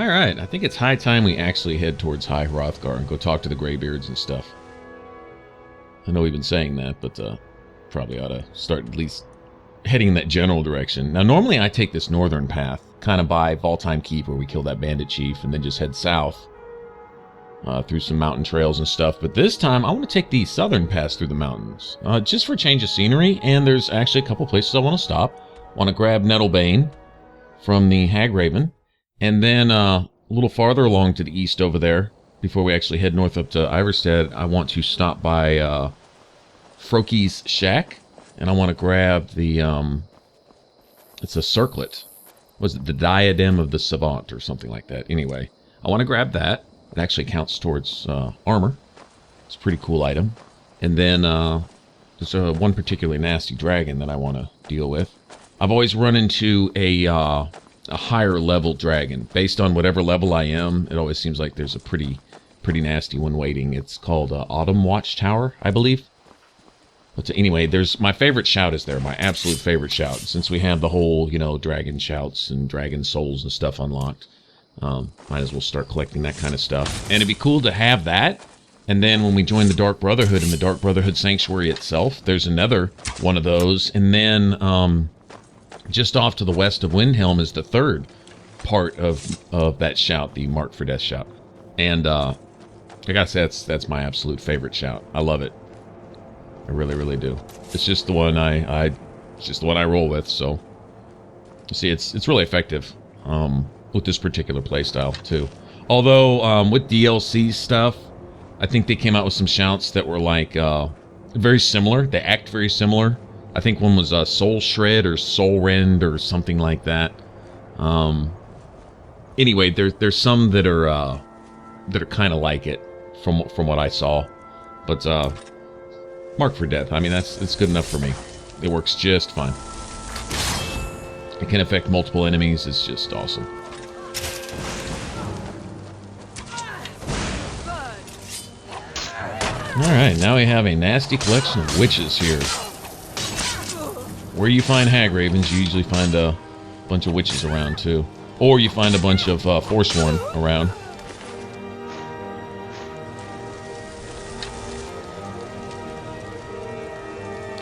Alright, I think it's high time we actually head towards High Hrothgar and go talk to the Greybeards and stuff. I know we've been saying that, but probably ought to start at least heading in that general direction. Now, normally I take this northern path, kind of by Valtheim Keep, where we kill that bandit chief, and then just head south through some mountain trails and stuff. But this time, I want to take the southern pass through the mountains, just for a change of scenery, and there's actually a couple places I want to stop. I want to grab Nettlebane from the Hagraven, and then a little farther along to the east over there, before we actually head north up to Iverstead, I want to stop by Frokie's shack, and I want to grab the, it's a circlet. Was it the Diadem of the Savant or something like that? Anyway, I want to grab that. It actually counts towards armor. It's a pretty cool item. And then there's one particularly nasty dragon that I want to deal with. I've always run into a higher level dragon. Based on whatever level I am, it always seems like there's a pretty nasty one waiting. It's called Autumn Watchtower, I believe. But anyway, there's my favorite shout is there, my absolute favorite shout. Since we have the whole, you know, dragon shouts and dragon souls and stuff unlocked, might as well start collecting that kind of stuff. And it'd be cool to have that. And then when we join the Dark Brotherhood and the Dark Brotherhood Sanctuary itself, there's another one of those. And then just off to the west of Windhelm is the third part of that shout, the Mark for Death shout. And I gotta say, that's my absolute favorite shout. I love it. I really, really do. It's just the one it's just the one I roll with. So, you see, it's really effective with this particular playstyle too. Although with DLC stuff, I think they came out with some shouts that were like very similar. They act very similar. I think one was Soul Shred or Soul Rend or something like that. Anyway, there's some that are kind of like it from what I saw, but Mark for Death, I mean, it's good enough for me. It works just fine. It can affect multiple enemies. It's just awesome. Alright, now we have a nasty collection of witches here. Where you find Hagravens, you usually find a bunch of witches around too. Or you find a bunch of Forsworn around.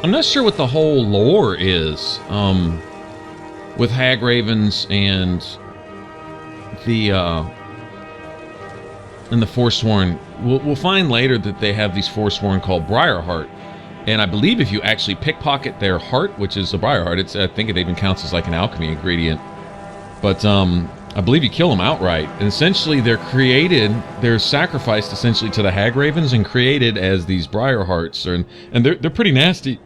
I'm not sure what the whole lore is with Hagravens and the Forsworn. We'll find later that they have these Forsworn called Briarheart, and I believe if you actually pickpocket their heart, which is a Briarheart, I think it even counts as like an alchemy ingredient. But I believe you kill them outright, and essentially they're sacrificed essentially to the Hagravens and created as these Briarhearts, and they're pretty nasty.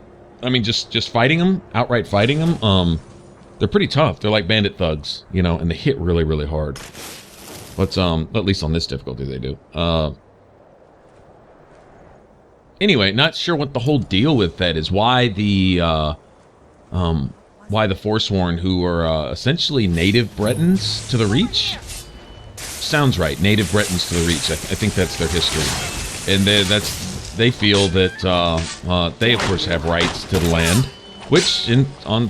I mean, just fighting them, outright fighting them, they're pretty tough. They're like bandit thugs, you know, and they hit really, really hard. But at least on this difficulty they do. Anyway, not sure what the whole deal with that is. Why the Forsworn, who are essentially native Bretons to the Reach? Sounds right, native Bretons to the Reach. I think that's their history, and they feel that they of course have rights to the land, which on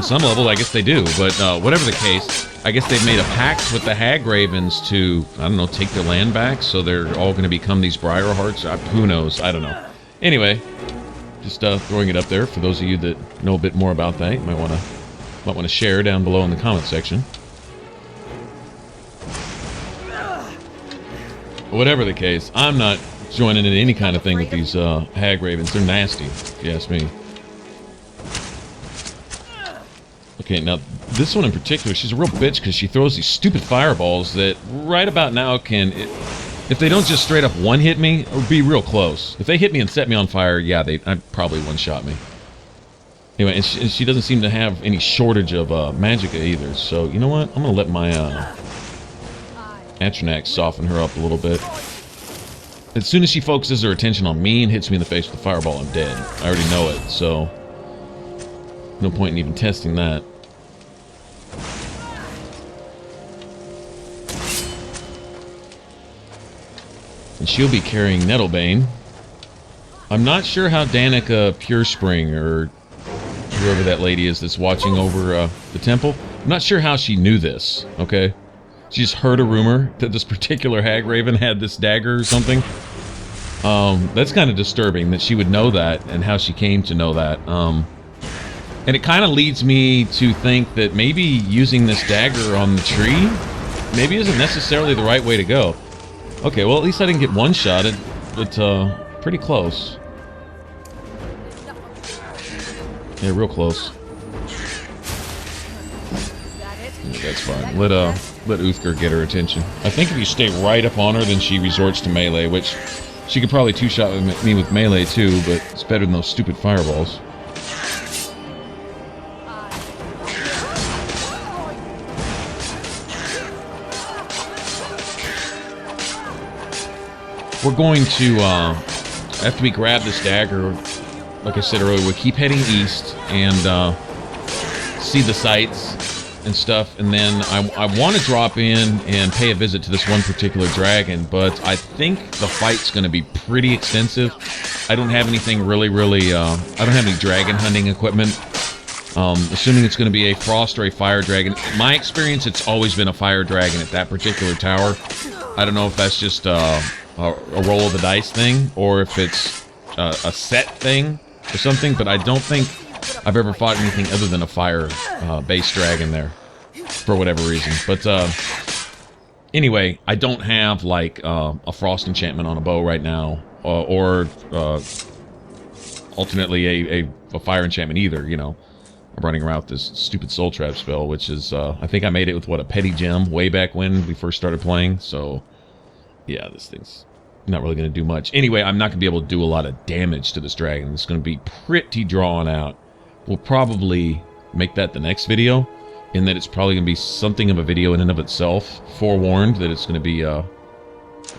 some level I guess they do. But whatever the case, I guess they've made a pact with the Hagravens to, I don't know, take their land back, so they're all going to become these Briarhearts. Who knows? I don't know. Anyway, just throwing it up there for those of you that know a bit more about that. You might want to share down below in the comment section. But whatever the case, I'm not joining in any kind of thing with these Hagravens. They're nasty, if you ask me. Okay, now this one in particular, she's a real bitch because she throws these stupid fireballs that right about now if they don't just straight up one-hit me, it would be real close. If they hit me and set me on fire, yeah, I'd probably one-shot me. Anyway, and she doesn't seem to have any shortage of magicka either, so you know what? I'm going to let my Atronax soften her up a little bit. As soon as she focuses her attention on me and hits me in the face with a fireball, I'm dead. I already know it, so no point in even testing that. And she'll be carrying Nettlebane. I'm not sure how Danica Purespring, or whoever that lady is that's watching over the temple, I'm not sure how she knew this, okay? She just heard a rumor that this particular Hagraven had this dagger or something. That's kind of disturbing that she would know that and how she came to know that. And it kind of leads me to think that maybe using this dagger on the tree maybe isn't necessarily the right way to go. Okay, well, at least I didn't get one-shotted, but pretty close. Yeah, real close. Yeah, that's fine. Let Uthgar get her attention. I think if you stay right up on her, then she resorts to melee, which she could probably two-shot me with melee too, but it's better than those stupid fireballs. We're going to, after we grab this dagger, like I said earlier, we'll keep heading east and see the sights and stuff, and then I want to drop in and pay a visit to this one particular dragon, but I think the fight's going to be pretty extensive. I don't have anything really, I don't have any dragon hunting equipment. Assuming it's going to be a frost or a fire dragon. In my experience, it's always been a fire dragon at that particular tower. I don't know if that's just a roll of the dice thing, or if it's a set thing or something, but I don't think I've ever fought anything other than a fire base dragon there, for whatever reason. But anyway, I don't have like a frost enchantment on a bow right now, or alternately a fire enchantment either, you know. I'm running around with this stupid soul trap spell, which is, I think I made it with, what, a petty gem way back when we first started playing, so yeah, this thing's not really going to do much. Anyway, I'm not going to be able to do a lot of damage to this dragon. It's going to be pretty drawn out. We'll probably make that the next video, in that it's probably going to be something of a video in and of itself. Forewarned that it's going to be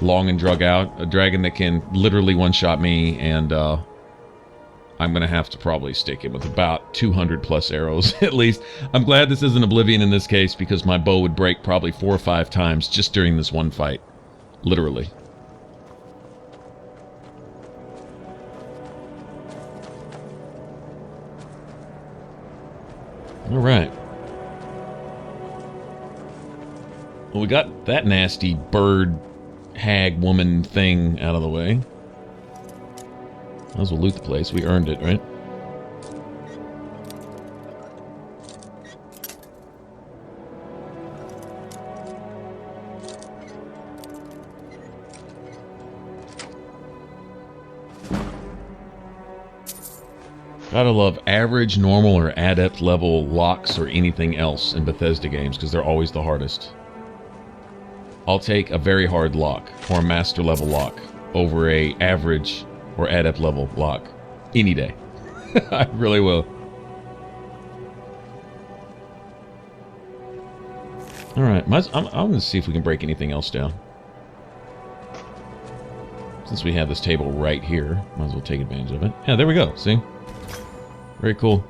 long and drug out. A dragon that can literally one-shot me, and I'm going to have to probably stick him with about 200 plus arrows, at least. I'm glad this isn't Oblivion in this case, because my bow would break probably 4 or 5 times just during this one fight. Literally. Alright. Well, we got that nasty bird, hag, woman thing out of the way. Might as well loot the place. We earned it, right? Gotta love average, normal, or adept level locks or anything else in Bethesda games, because they're always the hardest. I'll take a very hard lock, or a master level lock, over a average or adept level lock any day. I really will. Alright, I'm going to see if we can break anything else down. Since we have this table right here, might as well take advantage of it. Yeah, there we go, see? Very cool.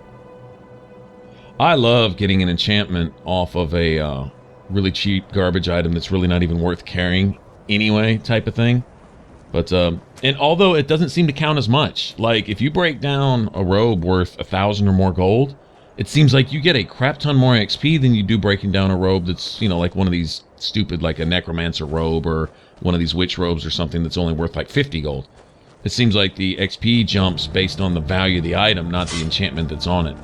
I love getting an enchantment off of a really cheap garbage item that's really not even worth carrying anyway, type of thing. But, and although it doesn't seem to count as much, like, if you break down a robe worth 1,000 or more gold, it seems like you get a crap ton more XP than you do breaking down a robe that's, you know, like one of these stupid, like a necromancer robe or one of these witch robes or something that's only worth like 50 gold. It seems like the XP jumps based on the value of the item, not the enchantment that's on it.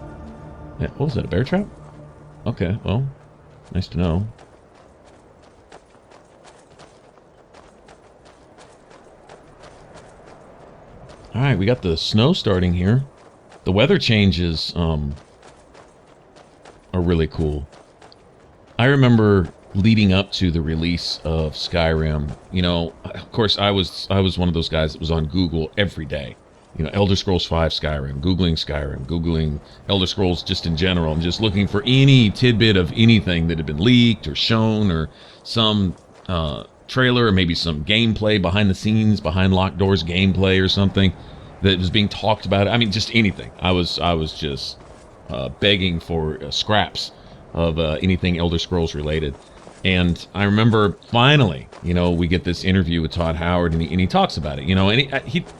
Yeah, what was that, a bear trap? Okay, well, nice to know. Alright, we got the snow starting here. The weather changes are really cool. I remember leading up to the release of Skyrim, you know, of course I was one of those guys that was on Google every day. You know, Elder Scrolls V Skyrim, Googling Elder Scrolls just in general, and just looking for any tidbit of anything that had been leaked or shown, or some trailer, or maybe some gameplay behind the scenes, behind locked doors gameplay or something that was being talked about. I mean, just anything. I was just begging for scraps of anything Elder Scrolls related. And I remember finally, you know, we get this interview with Todd Howard, and he talks about it, you know, and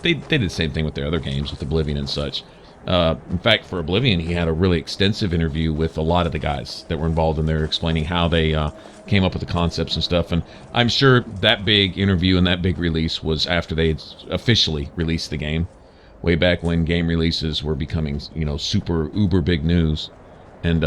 they did the same thing with their other games, with Oblivion and such. In fact, for Oblivion, he had a really extensive interview with a lot of the guys that were involved in there, explaining how they came up with the concepts and stuff. And I'm sure that big interview and that big release was after they had officially released the game, way back when game releases were becoming, you know, super uber big news. And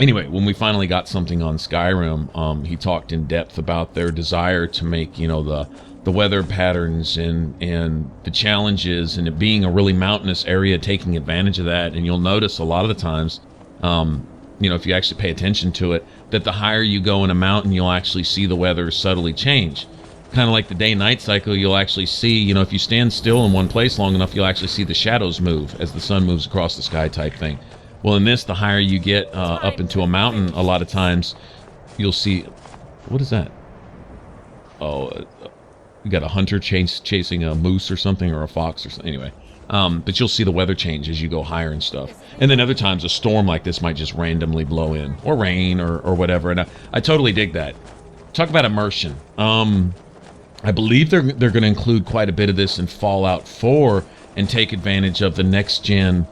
anyway, when we finally got something on Skyrim, he talked in depth about their desire to make, you know, the weather patterns and the challenges, and it being a really mountainous area, taking advantage of that. And you'll notice a lot of the times, you know, if you actually pay attention to it, that the higher you go in a mountain, you'll actually see the weather subtly change. Kind of like the day-night cycle, you'll actually see, you know, if you stand still in one place long enough, you'll actually see the shadows move as the sun moves across the sky type thing. Well, in this, the higher you get up into a mountain, a lot of times you'll see... What is that? Oh, you got a hunter chasing a moose or something, or a fox or something. Anyway, but you'll see the weather change as you go higher and stuff. And then other times a storm like this might just randomly blow in, or rain, or whatever. And I totally dig that. Talk about immersion. I believe they're going to include quite a bit of this in Fallout 4 and take advantage of the next-gen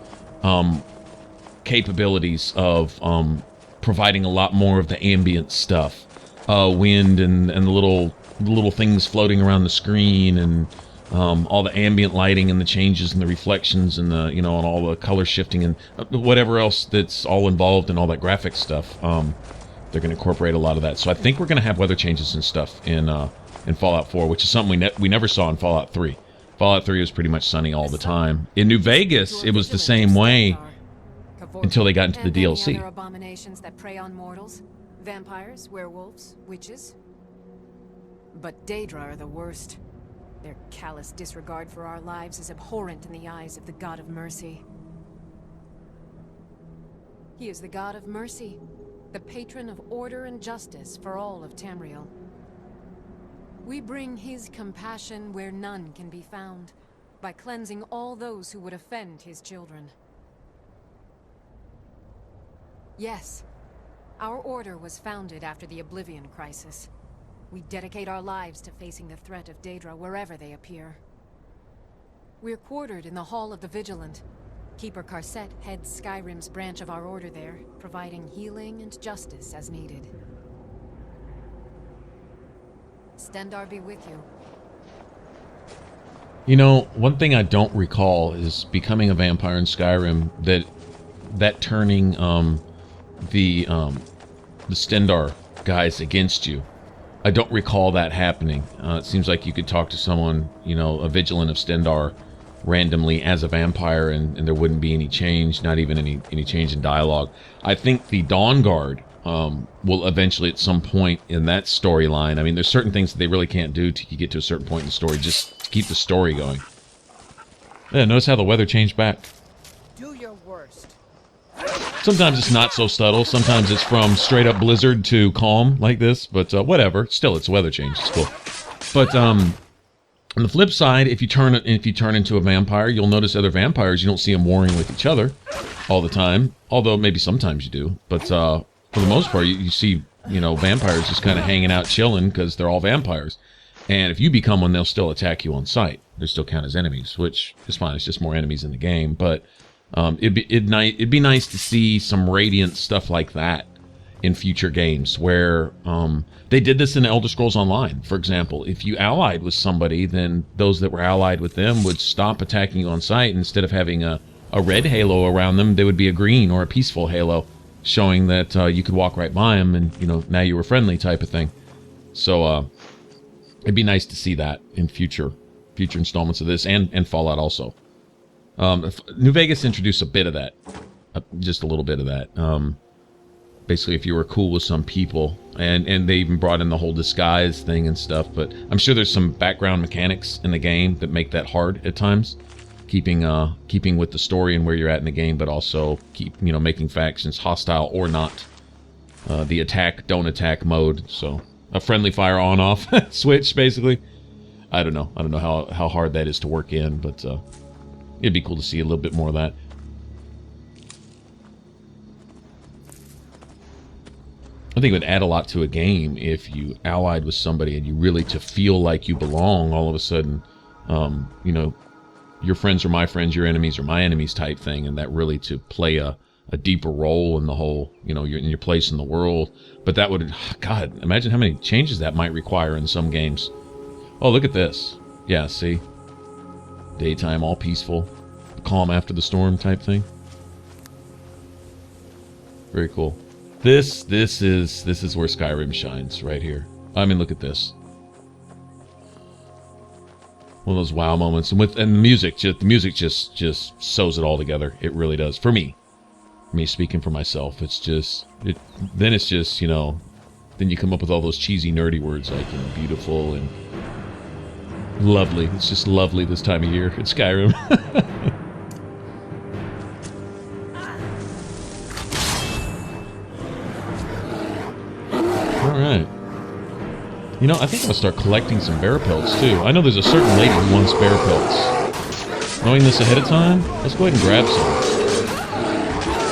capabilities of providing a lot more of the ambient stuff. Wind and the little things floating around the screen, and all the ambient lighting and the changes and the reflections and the, you know, and all the color shifting and whatever else that's all involved in all that graphic stuff. They're going to incorporate a lot of that. So I think we're going to have weather changes and stuff in Fallout 4, which is something we never saw in Fallout 3. Fallout 3 was pretty much sunny all the time. In New Vegas, it was the same way until they got into the DLC. Other abominations that prey on mortals, vampires, werewolves, witches. But Daedra are the worst. Their callous disregard for our lives is abhorrent in the eyes of the God of Mercy. He is the God of Mercy, the patron of order and justice for all of Tamriel. We bring his compassion where none can be found, by cleansing all those who would offend his children. Yes, our order was founded after the Oblivion Crisis. We dedicate our lives to facing the threat of Daedra wherever they appear. We're quartered in the Hall of the Vigilant. Keeper Karset heads Skyrim's branch of our order there, providing healing and justice as needed. Stendarr be with you. You know, one thing I don't recall is becoming a vampire in Skyrim, that turning the Stendarr guys against you. I don't recall that happening. It seems like you could talk to someone, you know, a vigilant of Stendarr, randomly as a vampire, and there wouldn't be any change, not even any change in dialogue. I think the Dawn Guard will eventually, at some point in that storyline, I mean, there's certain things that they really can't do till you get to a certain point in the story, just to keep the story going. Yeah, notice how the weather changed back. Do your worst. Sometimes it's not so subtle. Sometimes it's from straight up blizzard to calm like this, but whatever. Still, it's a weather change. It's cool. But on the flip side, if you turn into a vampire, you'll notice other vampires. You don't see them warring with each other all the time. Although maybe sometimes you do. But for the most part, you see, you know, vampires just kind of hanging out, chilling, because they're all vampires. And if you become one, they'll still attack you on sight. They still count as enemies, which is fine. It's just more enemies in the game. But it'd be nice to see some Radiant stuff like that in future games, where they did this in Elder Scrolls Online, for example. If you allied with somebody, then those that were allied with them would stop attacking you on sight. Instead of having a red halo around them, there would be a green or a peaceful halo, showing that you could walk right by them and, you know, now you were friendly type of thing. So it'd be nice to see that in future installments of this, and Fallout also. New Vegas introduced a bit of that, just a little bit of that. Basically, if you were cool with some people, and they even brought in the whole disguise thing and stuff. But I'm sure there's some background mechanics in the game that make that hard at times, keeping with the story and where you're at in the game, but also making factions hostile or not. The attack, don't attack mode. So a friendly fire on off switch, basically. I don't know how hard that is to work in, but it'd be cool to see a little bit more of that. I think it would add a lot to a game if you allied with somebody and you really, to feel like you belong, all of a sudden, you your friends are my friends, your enemies are my enemies type thing, and that really to play a deeper role in the whole, you know, in your place in the world. But that would, God, imagine how many changes that might require in some games. Oh, look at this. Yeah, see? Daytime, all peaceful. Calm after the storm type thing. Very cool. This is where Skyrim shines, right here. I mean, look at this. One of those wow moments, and the music, the music just sews it all together. It really does. For me speaking for myself, it's just then it's just, you know, then you come up with all those cheesy nerdy words like, you know, beautiful and lovely. It's just lovely this time of year. It's Skyrim. All right. You know, I think I'm gonna start collecting some bear pelts too. I know there's a certain lady who wants bear pelts. Knowing this ahead of time, let's go ahead and grab some.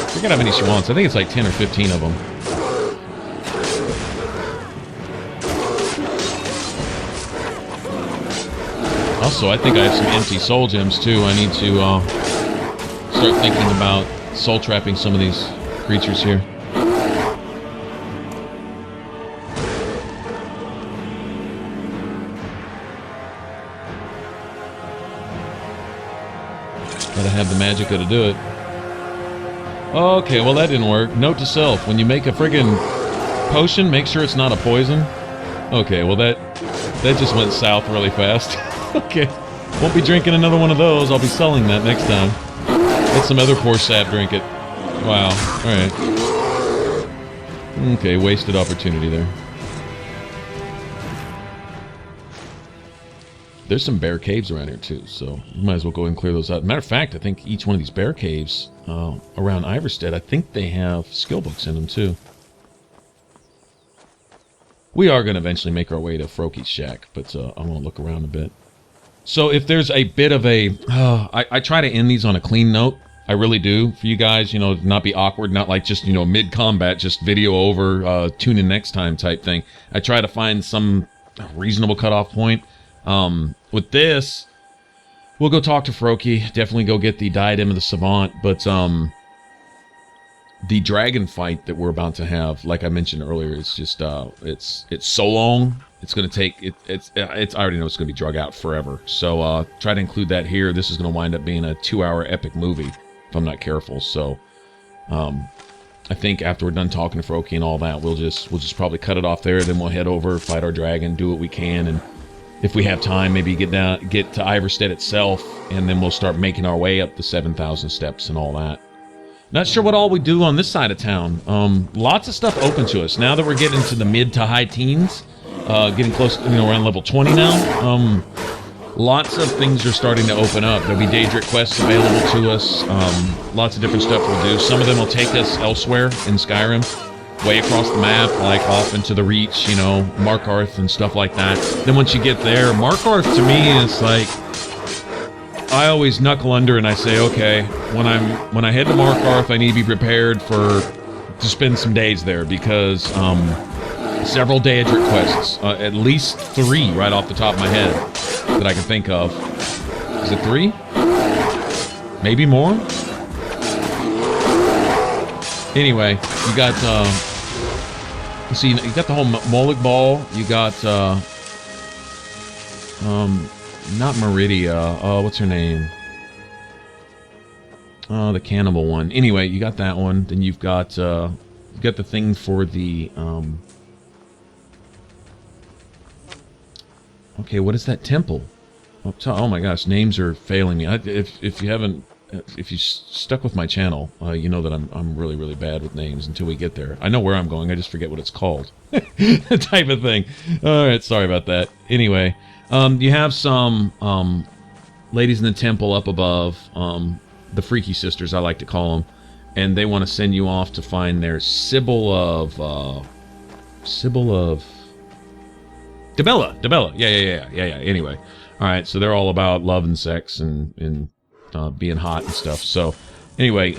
I forget how many she wants. I think it's like 10 or 15 of them. Also, I think I have some empty soul gems too. I need to start thinking about soul trapping some of these creatures here. Gotta have the magicka to do it. Okay, well that didn't work. Note to self, when you make a friggin' potion, make sure it's not a poison. Okay, well that just went south really fast. Okay, won't be drinking another one of those. I'll be selling that next time. Let some other poor sap drink it. Wow, alright. Okay, wasted opportunity there. There's some bear caves around here too, so you might as well go and clear those out. Matter of fact, I think each one of these bear caves around Iverstead, I think they have skill books in them too. We are going to eventually make our way to Frokie's shack, but I want to look around a bit. So if there's a bit of a... I try to end these on a clean note. I really do, for you guys, you know, not be awkward, not like just, you know, mid-combat, just video over, tune in next time type thing. I try to find some reasonable cutoff point. With this, we'll go talk to Froki, definitely go get the Diadem of the Savant, but the dragon fight that we're about to have, like I mentioned earlier, it's just, it's so long, it's going to take, I already know it's going to be drug out forever, so try to include that here. This is going to wind up being a 2-hour epic movie, if I'm not careful, so I think after we're done talking to Froki and all that, we'll just probably cut it off there, then we'll head over, fight our dragon, do what we can, and if we have time, maybe get to Iverstead itself, and then we'll start making our way up the 7,000 steps and all that. Not sure what all we do on this side of town. Lots of stuff open to us. Now that we're getting to the mid to high teens, getting close to, you know, around level 20 now, lots of things are starting to open up. There'll be Daedric quests available to us. Lots of different stuff we'll do. Some of them will take us elsewhere in Skyrim. Way across the map, like off into the Reach, you know, Markarth and stuff like that. Then once you get there, Markarth to me is like, I always knuckle under and I say, okay, when I head to Markarth, I need to be prepared to spend some days there, because several Daedric quests, at least 3 right off the top of my head that I can think of. Is it 3? Maybe more? Anyway, you got see, you got the whole Moloch Ball. You got not Meridia. What's her name? The cannibal one. Anyway, you got that one. Then you've got the thing for the okay, what is that temple? Oh my gosh, names are failing me. If you haven't. If you stuck with my channel, you know that I'm really, really bad with names until we get there. I know where I'm going, I just forget what it's called. Type of thing. Alright, sorry about that. Anyway, you have some ladies in the temple up above, the Freaky Sisters, I like to call them, and they want to send you off to find their Sibyl of... Dibella! Yeah. Anyway. Alright, so they're all about love and sex and being hot and stuff. So anyway,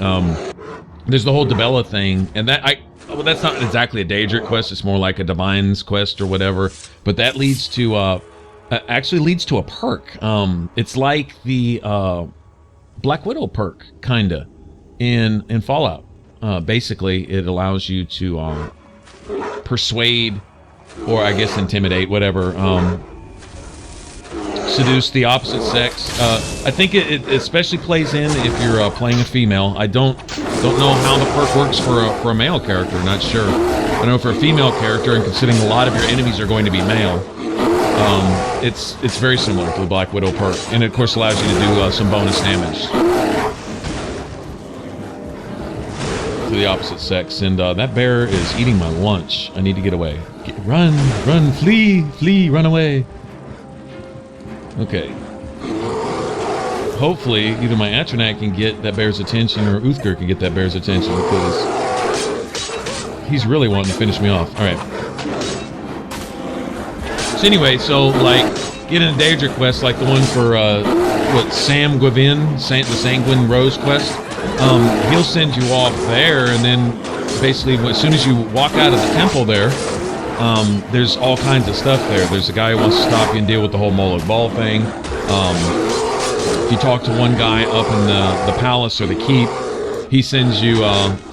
there's the whole Dibella thing, and that's not exactly a Daedric quest, it's more like a Divine's quest or whatever, but that leads to actually leads to a perk. It's like the Black Widow perk, kinda, in Fallout. Basically, it allows you to persuade, or I guess intimidate, whatever, seduce the opposite sex. I think it especially plays in if you're playing a female. I don't know how the perk works for a male character. Not sure. I know for a female character, and considering a lot of your enemies are going to be male, it's very similar to the Black Widow perk, and it of course allows you to do some bonus damage to the opposite sex. And that bear is eating my lunch. I need to get away. Run, flee, run away. Okay. Hopefully, either my Atronach can get that bear's attention, or Uthgar can get that bear's attention, because he's really wanting to finish me off. All right. So anyway, like, getting a Daedric quest, like the one for Sam Gwevin, the Sanguine Rose quest. He'll send you off there, and then basically, as soon as you walk out of the temple there, there's all kinds of stuff there. There's a guy who wants to stop you and deal with the whole Moloch Ball thing. If you talk to one guy up in the palace or the keep, he sends you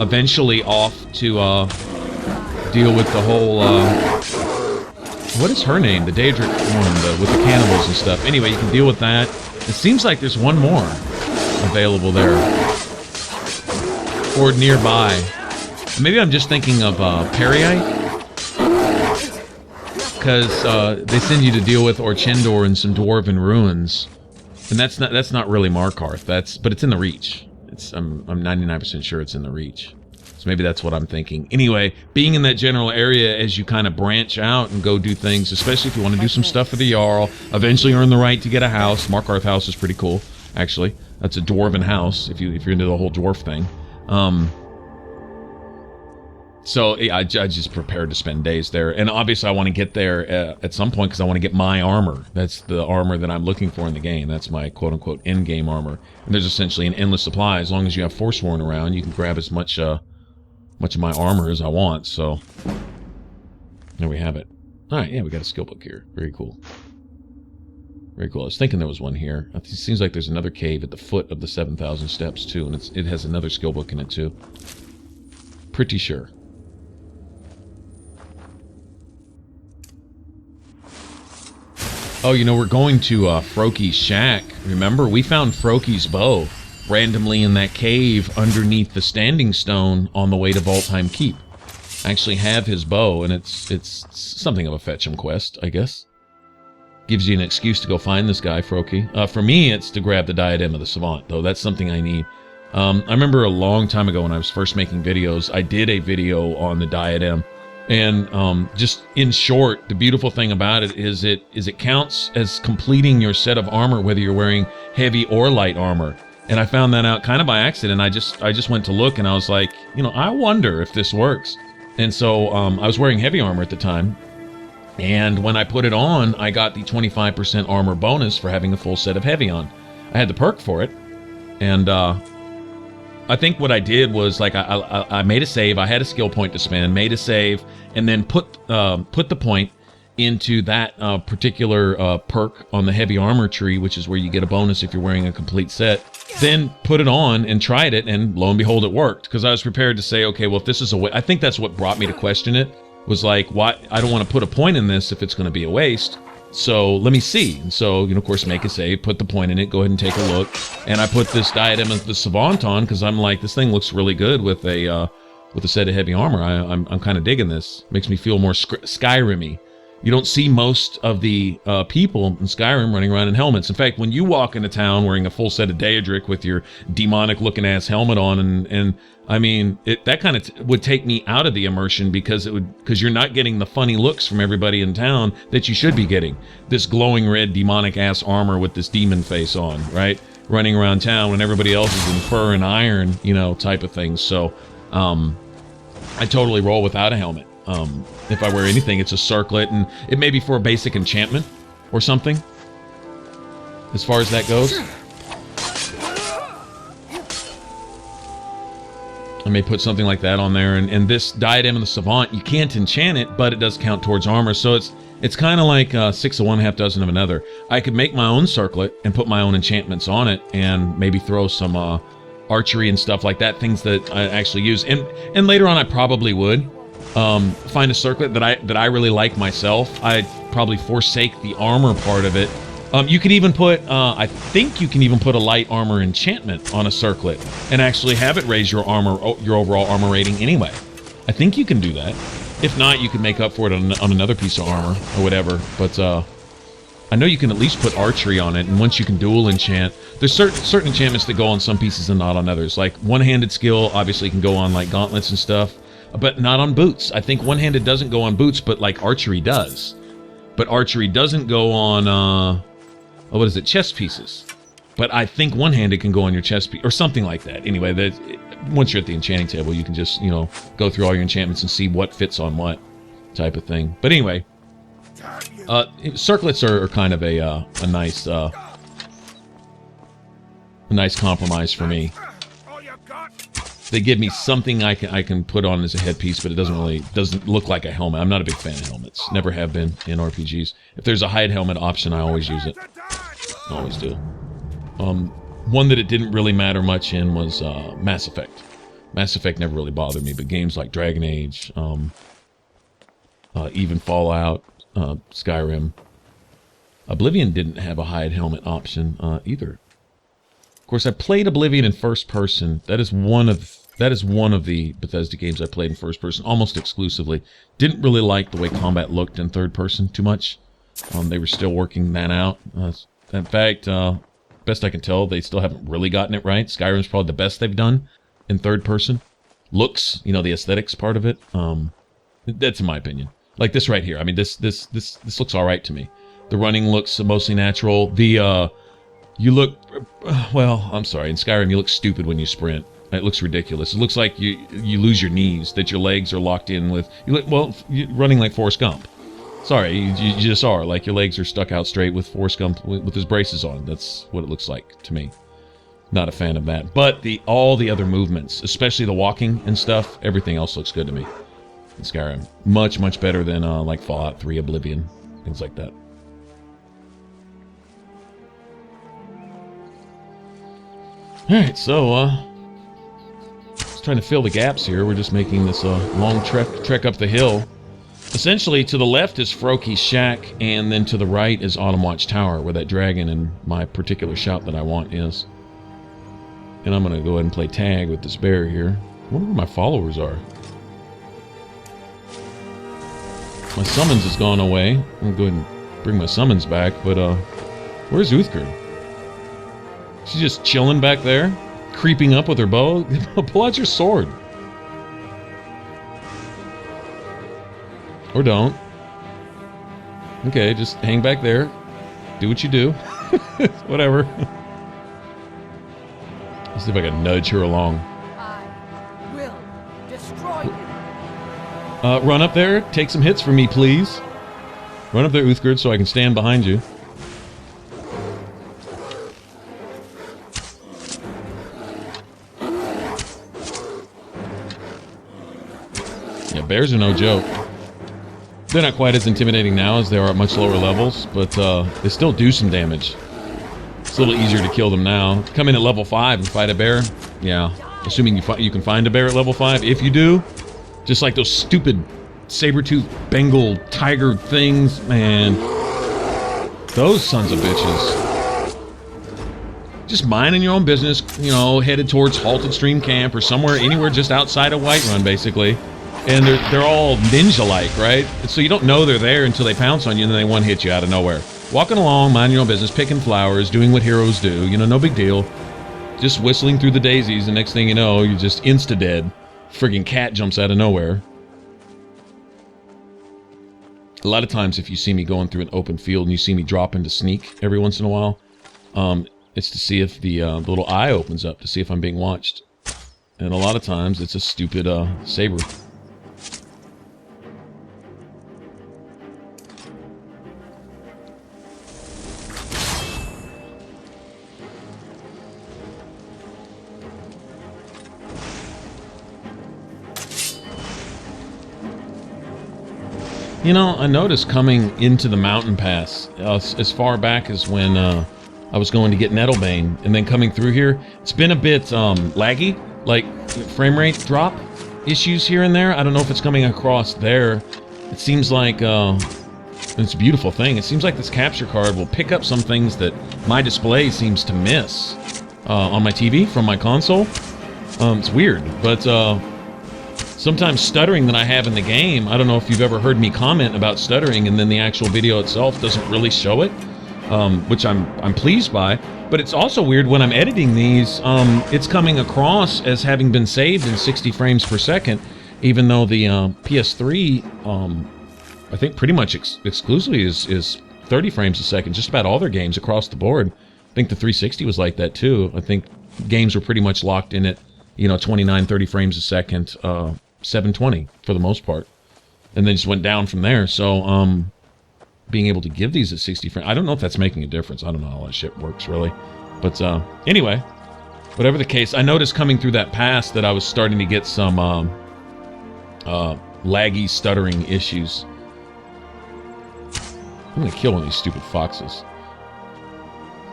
eventually off to deal with the whole what is her name? The Daedric one, with the cannibals and stuff. Anyway, you can deal with that. It seems like there's one more available there, or nearby. Maybe I'm just thinking of Periite, because they send you to deal with Orchendor and some dwarven ruins, and that's not really Markarth. But it's in the Reach. I'm 99% sure it's in the Reach. So maybe that's what I'm thinking. Anyway, being in that general area as you kind of branch out and go do things, especially if you want to do some stuff for the Jarl, eventually earn the right to get a house. Markarth house is pretty cool, actually. That's a dwarven house if you're into the whole dwarf thing. So I just prepared to spend days there, and obviously I want to get there at some point because I want to get my armor. That's the armor that I'm looking for in the game. That's my quote-unquote end-game armor. And there's essentially an endless supply. As long as you have Forsworn around, you can grab as much of my armor as I want. So there we have it. All right, yeah, we got a skill book here. Very cool. Very cool. I was thinking there was one here. It seems like there's another cave at the foot of the 7,000 steps too, and it has another skill book in it too. Pretty sure. Oh, you know, we're going to Frokie's shack. Remember, we found Frokie's bow randomly in that cave underneath the Standing Stone on the way to Valtheim Keep. I actually have his bow, and it's something of a fetch him quest, I guess. Gives you an excuse to go find this guy, Froki. For me, it's to grab the Diadem of the Savant, though. That's something I need. I remember a long time ago when I was first making videos, I did a video on the Diadem. And just in short, the beautiful thing about it is it counts as completing your set of armor, whether you're wearing heavy or light armor. And I found that out kind of by accident. I just went to look, and I was like, you know, I wonder if this works. And so I was wearing heavy armor at the time. And when I put it on, I got the 25% armor bonus for having a full set of heavy on. I had the perk for it. And I think what I did was, like, I made a save. I had a skill point to spend, made a save, and then put the point into that particular perk on the heavy armor tree, which is where you get a bonus if you're wearing a complete set. Then put it on and tried it, and lo and behold, it worked. Because I was prepared to say, okay, well, if this is a waste, I think that's what brought me to question it. Was like, why? I don't want to put a point in this if it's going to be a waste. So let me see. And so, you know, of course, make a save, put the point in it, go ahead and take a look. And I put this Diadem of the Savant on because I'm like, this thing looks really good with a set of heavy armor. I'm kind of digging this. Makes me feel more Skyrim-y. You don't see most of the people in Skyrim running around in helmets. In fact, when you walk into town wearing a full set of Daedric with your demonic-looking ass helmet on, and I mean, that kind of would take me out of the immersion because you're not getting the funny looks from everybody in town that you should be getting. This glowing red demonic ass armor with this demon face on, right? Running around town when everybody else is in fur and iron, you know, type of thing. So, I totally roll without a helmet. If I wear anything, it's a circlet, and it may be for a basic enchantment or something, as far as that goes. I may put something like that on there, and this Diadem of the Savant, you can't enchant it, but it does count towards armor, so It's kind of like 6 of one, half dozen of another. I could make my own circlet and put my own enchantments on it, and maybe throw some archery and stuff like that, things that I actually use. And later on, I probably would find a circlet that I really like myself. I'd probably forsake the armor part of it. You could even put, I think you can even put a light armor enchantment on a circlet and actually have it raise your overall armor rating anyway. I think you can do that. If not, you can make up for it on another piece of armor or whatever. But I know you can at least put archery on it, and once you can dual enchant, there's certain enchantments that go on some pieces and not on others. Like one-handed skill obviously can go on like gauntlets and stuff, but not on boots. I think one-handed doesn't go on boots, but like archery does. But archery doesn't go on what is it, chest pieces. But I think one-handed can go on your chest piece or something like that. Anyway, once you're at the enchanting table, you can just, you know, go through all your enchantments and see what fits on what type of thing. But anyway, circlets are kind of a nice compromise for me. They give me something I can put on as a headpiece, but it doesn't look like a helmet. I'm not a big fan of helmets. Never have been in RPGs. If there's a hide helmet option, I always use it. I always do. One that it didn't really matter much in was Mass Effect. Mass Effect never really bothered me, but games like Dragon Age, even Fallout, Skyrim. Oblivion didn't have a hide helmet option either. Of course, I played Oblivion in first person. That is one of the Bethesda games I played in first person almost exclusively. Didn't really like the way combat looked in third person too much. They were still working that out. In fact, best I can tell, they still haven't really gotten it right. Skyrim's probably the best they've done in third person. Looks, you know, the aesthetics part of it. That's in my opinion. Like this right here. I mean, this looks all right to me. The running looks mostly natural. You look, well, I'm sorry. In Skyrim, you look stupid when you sprint. It looks ridiculous. It looks like you lose your knees, that your legs are locked in with. You're running like Forrest Gump. Sorry, you just are. Like your legs are stuck out straight with Forrest Gump with his braces on. That's what it looks like to me. Not a fan of that. But all the other movements, especially the walking and stuff, everything else looks good to me in Skyrim. Much, much better than like Fallout 3, Oblivion, things like that. Alright, so, just trying to fill the gaps here. We're just making this long trek up the hill. Essentially, to the left is Frokie's shack, and then to the right is Autumn Watch Tower, where that dragon and my particular shop that I want is. And I'm going to go ahead and play tag with this bear here. I wonder where my followers are. My summons has gone away. I'm going to go ahead and bring my summons back, but, where's Uthgerd? She's just chilling back there, creeping up with her bow. Pull out your sword. Or don't. Okay, just hang back there. Do what you do. Whatever. Let's see if I can nudge her along. I will destroy you. Run up there. Take some hits from me, please. Run up there, Uthgerd, so I can stand behind you. Yeah, bears are no joke. They're not quite as intimidating now as they are at much lower levels, but they still do some damage. It's a little easier to kill them now. Come in at level 5 and fight a bear. Yeah, assuming you can find a bear at level 5. If you do, just like those stupid saber-toothed Bengal tiger things, man. Those sons of bitches. Just minding your own business, you know, headed towards Halted Stream Camp or somewhere, anywhere just outside of Whiterun, basically. And they're all ninja-like, right? So you don't know they're there until they pounce on you and then they one-hit you out of nowhere. Walking along, minding your own business, picking flowers, doing what heroes do, you know, no big deal. Just whistling through the daisies, and next thing you know, you're just insta-dead. Friggin' cat jumps out of nowhere. A lot of times if you see me going through an open field and you see me drop into sneak every once in a while, it's to see if the little eye opens up, to see if I'm being watched. And a lot of times it's a stupid saber. You know, I noticed coming into the mountain pass, as far back as when I was going to get Nettlebane, and then coming through here, it's been a bit laggy, like frame rate drop issues here and there. I don't know if it's coming across there. It seems like, it's a beautiful thing. It seems like this capture card will pick up some things that my display seems to miss on my TV from my console. It's weird, but sometimes stuttering that I have in the game, I don't know if you've ever heard me comment about stuttering and then the actual video itself doesn't really show it, which I'm pleased by. But it's also weird when I'm editing these, it's coming across as having been saved in 60 frames per second, even though the PS3, I think pretty much exclusively is 30 frames a second, just about all their games across the board. I think the 360 was like that too. I think games were pretty much locked in at, you know, 29, 30 frames a second, 720 for the most part, and then just went down from there. So being able to give these at 60 frames, I don't know if that's making a difference. I don't know how that shit works really, but anyway, whatever the case, I noticed coming through that pass that I was starting to get some laggy stuttering issues. I'm gonna kill one of these stupid foxes.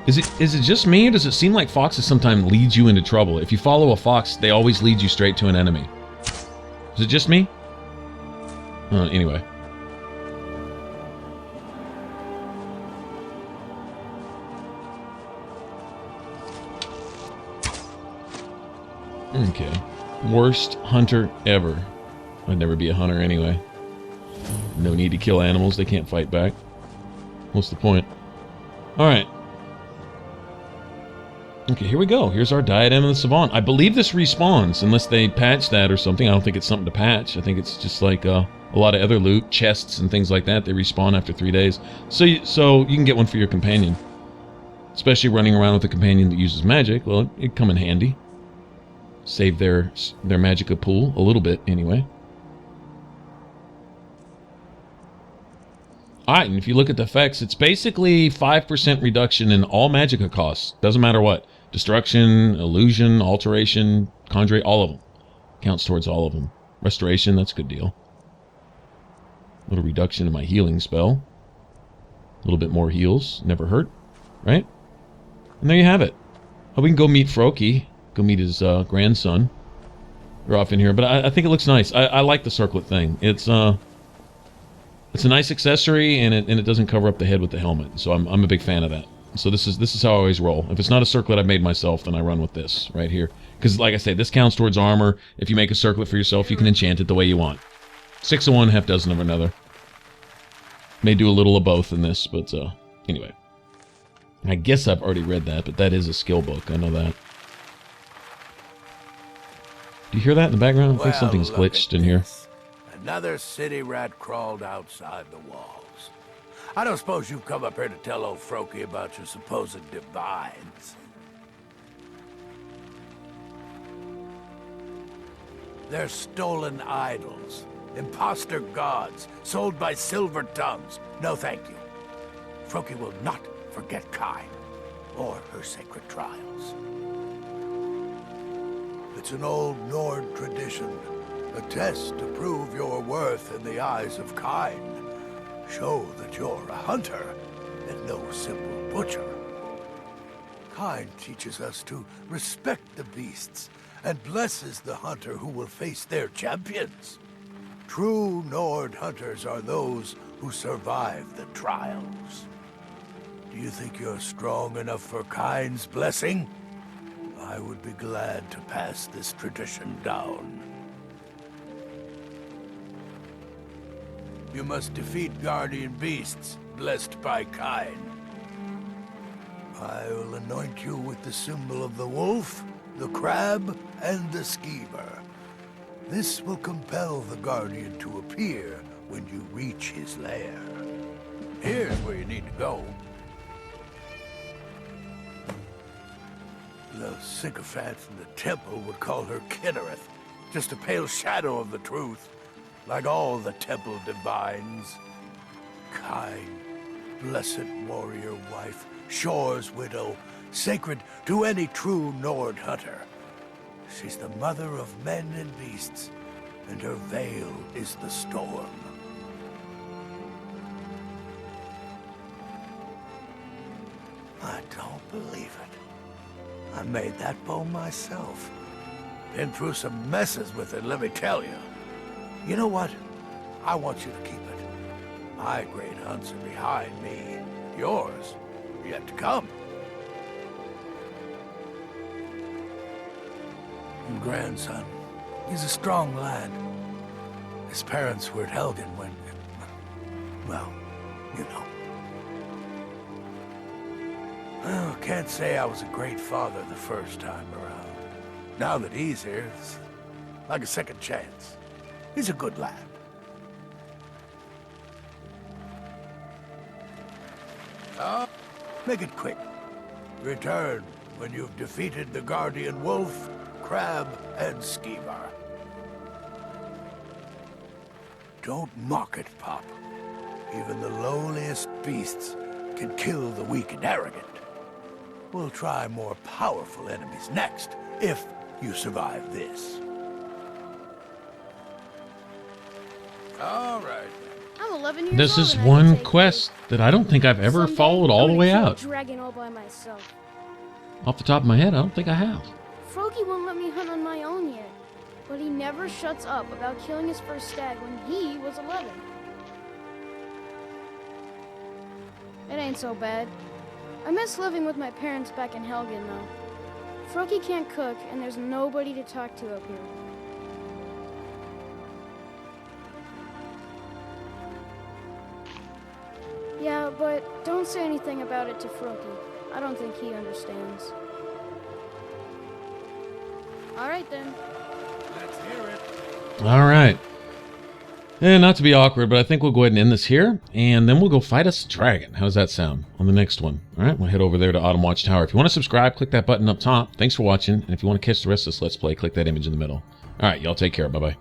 Is it just me, or does it seem like foxes sometimes lead you into trouble? If you follow a fox, they always lead you straight to an enemy. Is it just me? Anyway. Okay. Worst hunter ever. I'd never be a hunter anyway. No need to kill animals, they can't fight back. What's the point? Alright. Okay, here we go. Here's our Diadem and the Savant. I believe this respawns, unless they patch that or something. I don't think it's something to patch. I think it's just like a lot of other loot, chests and things like that. They respawn after 3 days. So you can get one for your companion. Especially running around with a companion that uses magic. Well, it'd come in handy. Save their magicka pool a little bit, anyway. Alright, and if you look at the effects, it's basically 5% reduction in all magicka costs. Doesn't matter what. Destruction, illusion, alteration, conjure, all of them. Counts towards all of them. Restoration, that's a good deal. A little reduction in my healing spell. A little bit more heals, never hurt, right? And there you have it. Oh, we can go meet Froki. Go meet his grandson. They're off in here, but I think it looks nice. I like the circlet thing. It's a nice accessory, and it doesn't cover up the head with the helmet. So I'm a big fan of that. So this is how I always roll. If it's not a circlet I've made myself, then I run with this right here. Because like I say, this counts towards armor. If you make a circlet for yourself, you can enchant it the way you want. 6 of one, half dozen of another. May do a little of both in this, but anyway. I guess I've already read that, but that is a skill book. I know that. Do you hear that in the background? I think something's glitched in here. Another city rat crawled outside the walls. I don't suppose you've come up here to tell old Froki about your supposed divines. They're stolen idols, imposter gods, sold by silver tongues. No thank you. Froki will not forget Kyne, or her sacred trials. It's an old Nord tradition. A test to prove your worth in the eyes of Kyne. Show that you're a hunter and no simple butcher. Kyne teaches us to respect the beasts and blesses the hunter who will face their champions. True Nord hunters are those who survive the trials. Do you think you're strong enough for Kyne's blessing? I would be glad to pass this tradition down. You must defeat guardian beasts, blessed by Kyne. I will anoint you with the symbol of the wolf, the crab, and the schemer. This will compel the guardian to appear when you reach his lair. Here's where you need to go. The sycophants in the temple would call her Kinnereth, just a pale shadow of the truth. Like all the temple divines. Kyne, blessed warrior wife, Shore's widow, sacred to any true Nord hunter. She's the mother of men and beasts, and her veil is the storm. Don't believe it. I made that bow myself. Been through some messes with it, let me tell you. You know what? I want you to keep it. My great hunts are behind me. Yours, yet to come. And grandson, he's a strong lad. His parents were at Helgen when... well, you know. Well, can't say I was a great father the first time around. Now that he's here, it's like a second chance. He's a good lad. Make it quick. Return when you've defeated the Guardian Wolf, Crab, and Skeevar. Don't mock it, Pop. Even the lowliest beasts can kill the weak and arrogant. We'll try more powerful enemies next, if you survive this. All right. I'm 11 years This old is and I one can take quest that I don't think I've ever Someday, followed all I'm the gonna way kill a out. dragon all by myself. Off the top of my head, I don't think I have. Froki won't let me hunt on my own yet, but he never shuts up about killing his first stag when he was 11. It ain't so bad. I miss living with my parents back in Helgen, though. Froki can't cook, and there's nobody to talk to up here. Yeah, but don't say anything about it to Froki. I don't think he understands. All right, then. Let's hear it. All right. And not to be awkward, but I think we'll go ahead and end this here, and then we'll go fight us a dragon. How's that sound on the next one? All right, we'll head over there to Autumn Watchtower. If you want to subscribe, click that button up top. Thanks for watching, and if you want to catch the rest of this Let's Play, click that image in the middle. All right, y'all take care. Bye-bye.